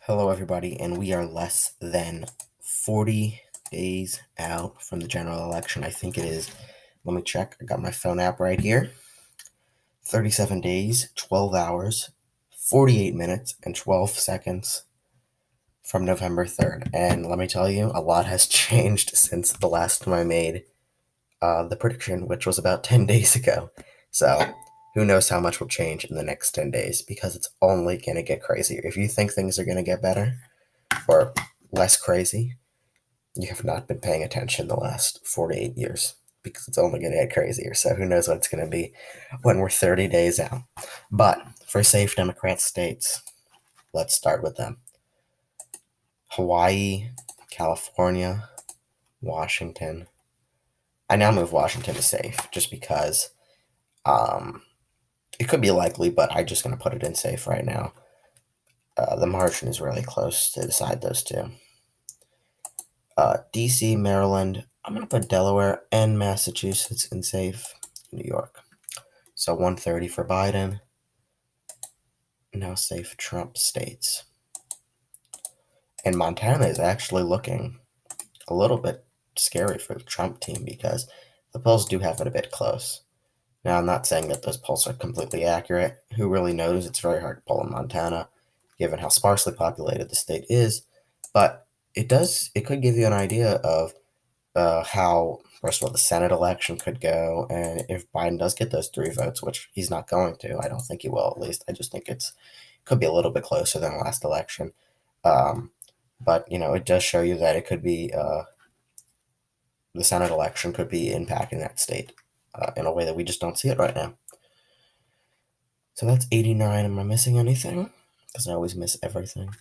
Hello, everybody, and we are less than 40 days out from the general election. I think it is. Let me check. I got my phone app right here. 37 days, 12 hours, 48 minutes, and 12 seconds from November 3rd. And let me tell you, a lot has changed since the last time I made the prediction, which was about 10 days ago. So who knows how much will change in the next 10 days because it's only going to get crazier. If you think things are going to get better, or less crazy, you have not been paying attention the last 48 years because it's only going to get crazier. So who knows what it's going to be when we're 30 days out. But for safe Democrat states, let's start with them. Hawaii, California, Washington. I now move Washington to safe just because it could be likely, but I'm just going to put it in safe right now. The margin is really close to decide those two. DC, Maryland. I'm going to put Delaware and Massachusetts in safe. New York. So 130 for Biden. Now safe Trump states. And Montana is actually looking a little bit scary for the Trump team because the polls do have it a bit close. Now, I'm not saying that those polls are completely accurate. Who really knows? It's very hard to poll in Montana, given how sparsely populated the state is. But it could give you an idea of how, first of all, the Senate election could go, and if Biden does get those 3 votes, which he's not going to, I don't think he will. At least I just think could be a little bit closer than the last election. But it does show you that it could be the Senate election could be impacting that state in a way that we just don't see it right now. So that's 89. Am I missing anything? Because I always miss everything.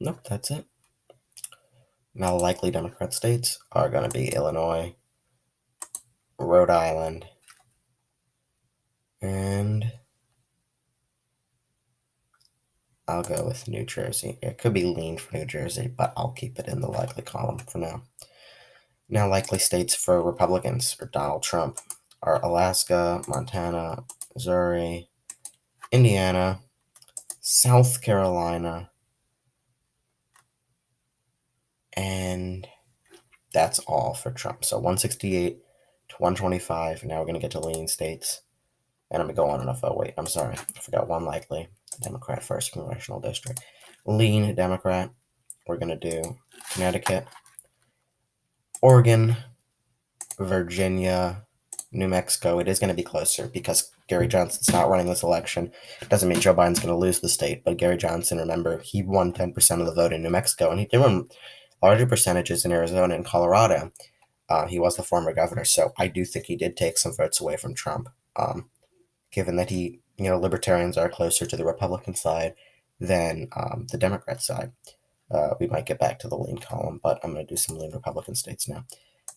Nope, that's it. Now, likely Democrat states are going to be Illinois, Rhode Island, and I'll go with New Jersey. It could be leaned for New Jersey, but I'll keep it in the likely column for now. Now, likely states for Republicans or Donald Trump are Alaska, Montana, Missouri, Indiana, South Carolina, and that's all for Trump. So 168 to 125. Now we're going to get to leaning states. And I'm going to go on enough. Oh, wait, I'm sorry. I forgot one likely. Democrat, 1st Congressional District. Lean Democrat. We're going to do Connecticut, Oregon, Virginia, New Mexico. It is going to be closer because Gary Johnson's not running this election. Doesn't mean Joe Biden's going to lose the state, but Gary Johnson, remember, he won 10% of the vote in New Mexico, and he did win larger percentages in Arizona and Colorado. He was the former governor, so I do think he did take some votes away from Trump, given that libertarians are closer to the Republican side than the Democrat side. We might get back to the lean column, but I'm going to do some lean Republican states now.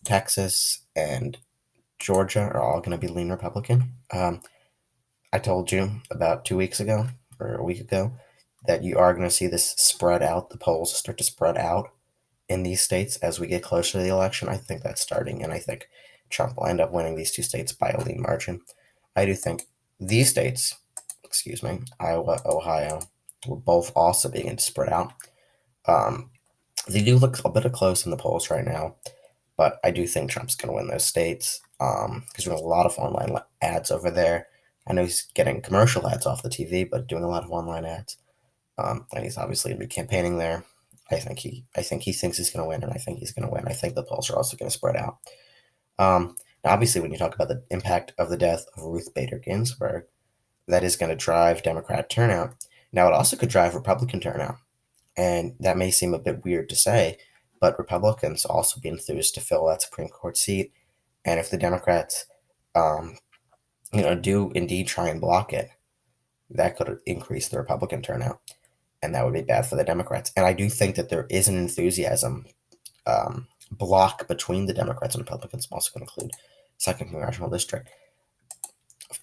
Texas and Georgia are all going to be lean Republican. I told you about 2 weeks ago or a week ago that you are going to see this spread out. The polls start to spread out in these states as we get closer to the election. I think that's starting, and I think Trump will end up winning these 2 states by a lean margin. I do think these states, Iowa, Ohio, will both also begin to spread out. They do look a bit close in the polls right now, but I do think Trump's going to win those states because doing a lot of online ads over there. I know he's getting commercial ads off the TV, but doing a lot of online ads. And he's obviously going to be campaigning there. I think he thinks he's going to win, and I think he's going to win. I think the polls are also going to spread out. Now, obviously, when you talk about the impact of the death of Ruth Bader Ginsburg, that is going to drive Democrat turnout. Now, it also could drive Republican turnout, and that may seem a bit weird to say, but Republicans also be enthused to fill that Supreme Court seat, and if the Democrats, do indeed try and block it, that could increase the Republican turnout, and that would be bad for the Democrats. And I do think that there is an enthusiasm block between the Democrats and Republicans. I'm also going to include 2nd Congressional District,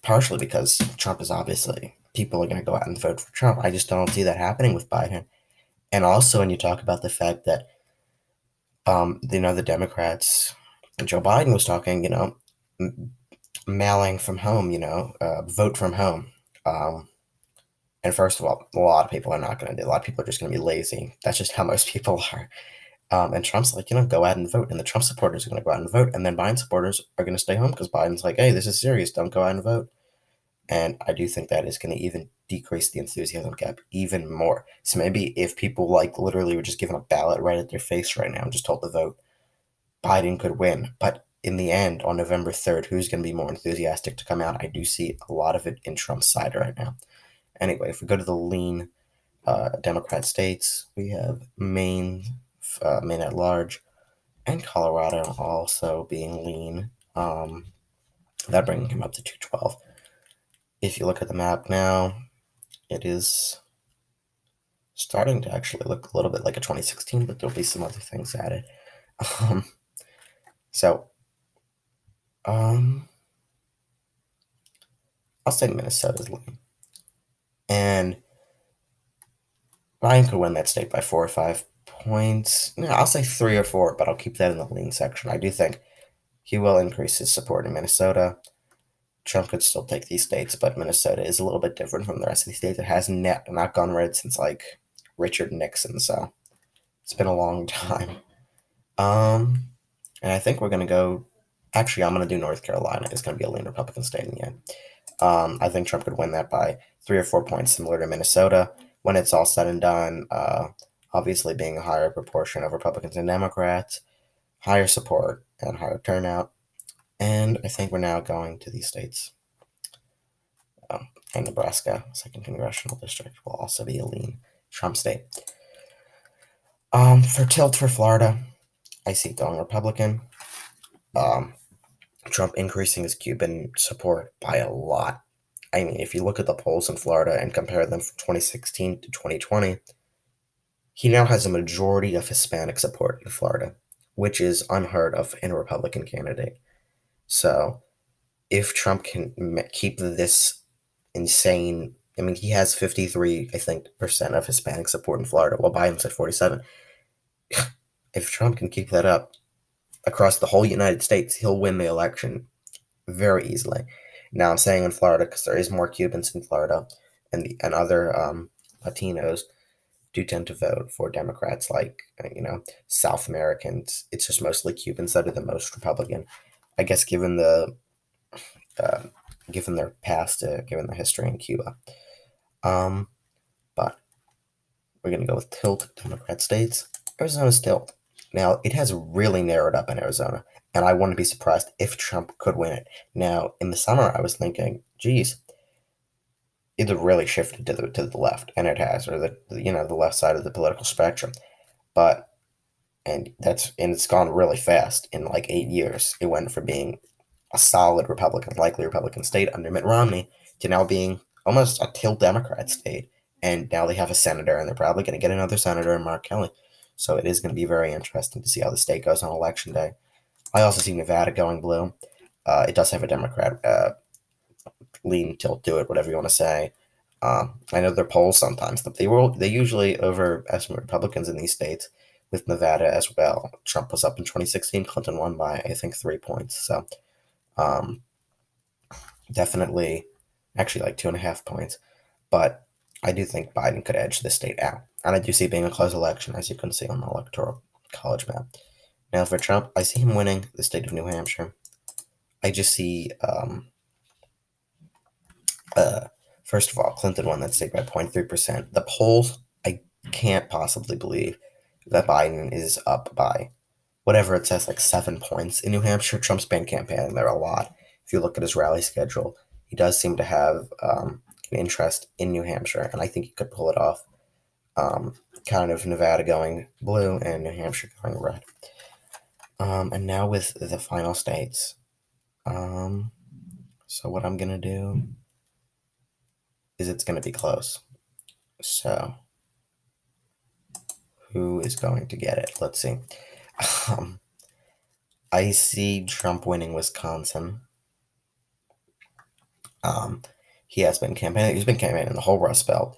partially because Trump is obviously, people are going to go out and vote for Trump. I just don't see that happening with Biden. And also when you talk about the fact that, the Democrats, Joe Biden was talking, mailing from home, vote from home. And first of all, a lot of people are not going to do. A lot of people are just going to be lazy. That's just how most people are. And Trump's like, go out and vote. And the Trump supporters are going to go out and vote. And then Biden supporters are going to stay home because Biden's like, hey, this is serious. Don't go out and vote. And I do think that is going to even decrease the enthusiasm gap even more. So maybe if people like literally were just given a ballot right at their face right now and just told to vote, Biden could win. But in the end, on November 3rd, who's going to be more enthusiastic to come out? I do see a lot of it in Trump's side right now. Anyway, if we go to the lean Democrat states, we have Maine, Maine at large, and Colorado also being lean. That bringing him up to 212. If you look at the map now, it is starting to actually look a little bit like a 2016, but there'll be some other things added. Um, so, I'll say Minnesota's lean. And Ryan could win that state by 4 or 5 points. No, I'll say 3 or 4, but I'll keep that in the lean section. I do think he will increase his support in Minnesota. Trump could still take these states, but Minnesota is a little bit different from the rest of the states. It has not gone red since like Richard Nixon, so it's been a long time. And I think we're gonna go. Actually, I'm gonna do North Carolina. It's gonna be a lean Republican state in the end. I think Trump could win that by 3 or 4 points, similar to Minnesota. When it's all said and done, obviously being a higher proportion of Republicans and Democrats, higher support and higher turnout. And I think we're now going to these states. And Nebraska, 2nd Congressional District, will also be a lean Trump state. For tilt for Florida, I see it going Republican. Trump increasing his Cuban support by a lot. I mean, if you look at the polls in Florida and compare them from 2016 to 2020, he now has a majority of Hispanic support in Florida, which is unheard of in a Republican candidate. So, if Trump can keep this insane, I mean, he has 53, I think, percent of Hispanic support in Florida, while Biden's at 47. If Trump can keep that up across the whole United States, he'll win the election very easily. Now, I'm saying in Florida because there is more Cubans in Florida, and other Latinos do tend to vote for Democrats, like South Americans. It's just mostly Cubans that are the most Republican. I guess given uh, given their past, given their history in Cuba. But we're gonna go with tilt Democrat states. Arizona's tilt. Now it has really narrowed up in Arizona, and I wouldn't be surprised if Trump could win it. Now in the summer, I was thinking, geez, it really shifted to the left, and it has, or the left side of the political spectrum. But it's gone really fast in like 8 years. It went from being a solid Republican, likely Republican state under Mitt Romney to now being almost a tilt Democrat state. And now they have a senator, and they're probably going to get another senator in Mark Kelly. So it is going to be very interesting to see how the state goes on election day. I also see Nevada going blue. It does have a Democrat lean tilt to it, whatever you want to say. I know their polls sometimes, but they usually overestimate Republicans in these states. With Nevada as well, Trump was up in 2016. Clinton won by I think 3 points. So definitely, actually like 2.5 points. But I do think Biden could edge the state out, and I do see it being a close election, as you can see on the electoral college map. Now for Trump, I see him winning the state of New Hampshire. I just see first of all, Clinton won that state by 0.3%. The polls, I can't possibly believe that Biden is up by whatever it says, like 7 points. In New Hampshire, Trump's been campaigning there a lot. If you look at his rally schedule, he does seem to have an interest in New Hampshire, and I think he could pull it off. Kind of Nevada going blue and New Hampshire going red. And now with the final states. So what I'm going to do is it's going to be close. So who is going to get it? Let's see. I see Trump winning Wisconsin. He has been campaigning. He's been campaigning the whole Rust Belt.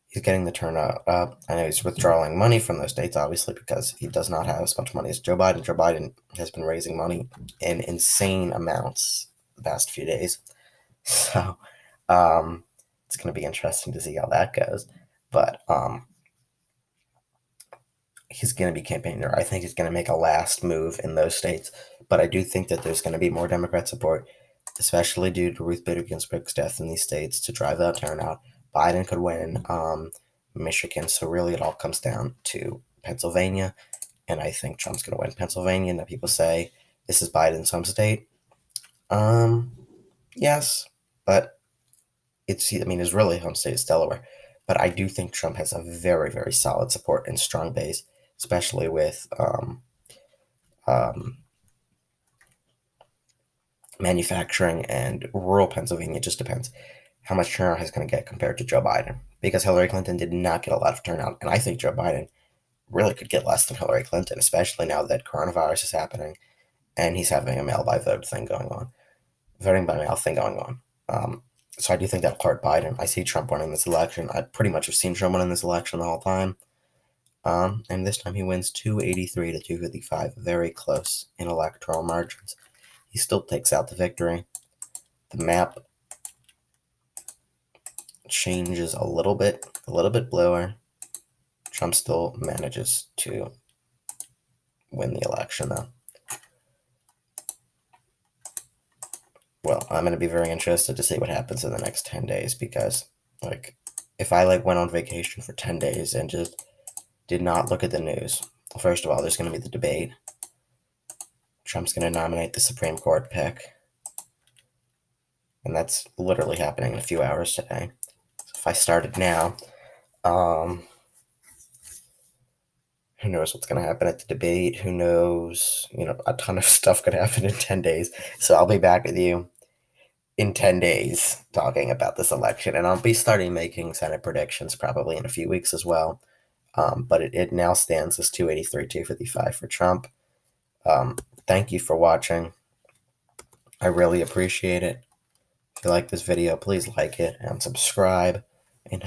He's getting the turnout up. I know he's withdrawing money from those states, obviously, because he does not have as much money as Joe Biden. Joe Biden has been raising money in insane amounts the past few days. So, it's going to be interesting to see how that goes. But he's going to be campaigning there. I think he's going to make a last move in those states. But I do think that there's going to be more Democrat support, especially due to Ruth Bader Ginsburg's death in these states, to drive up turnout. Biden could win Michigan. So really, it all comes down to Pennsylvania. And I think Trump's going to win Pennsylvania. Now people say this is Biden's home state. Yes, but his really home state is Delaware. But I do think Trump has a very, very solid support and strong base, especially with um, manufacturing and rural Pennsylvania. It just depends how much turnout he's going to get compared to Joe Biden. Because Hillary Clinton did not get a lot of turnout, and I think Joe Biden really could get less than Hillary Clinton, especially now that coronavirus is happening and he's having a mail by vote thing going on, voting by mail thing going on. So I do think that'll hurt Biden. I see Trump winning this election. I pretty much have seen Trump winning this election the whole time. And this time he wins 283 to 255, very close in electoral margins. He still takes out the victory. The map changes a little bit bluer. Trump still manages to win the election, though. Well, I'm going to be very interested to see what happens in the next 10 days because, if I, went on vacation for 10 days and just did not look at the news, first of all, there's going to be the debate. Trump's going to nominate the Supreme Court pick. And that's literally happening in a few hours today. So if I started now, who knows what's going to happen at the debate? Who knows? A ton of stuff could happen in 10 days. So I'll be back with you in 10 days talking about this election. And I'll be starting making Senate predictions probably in a few weeks as well. But it now stands as 283, 255 for Trump. Thank you for watching. I really appreciate it. If you like this video, please like it and subscribe. And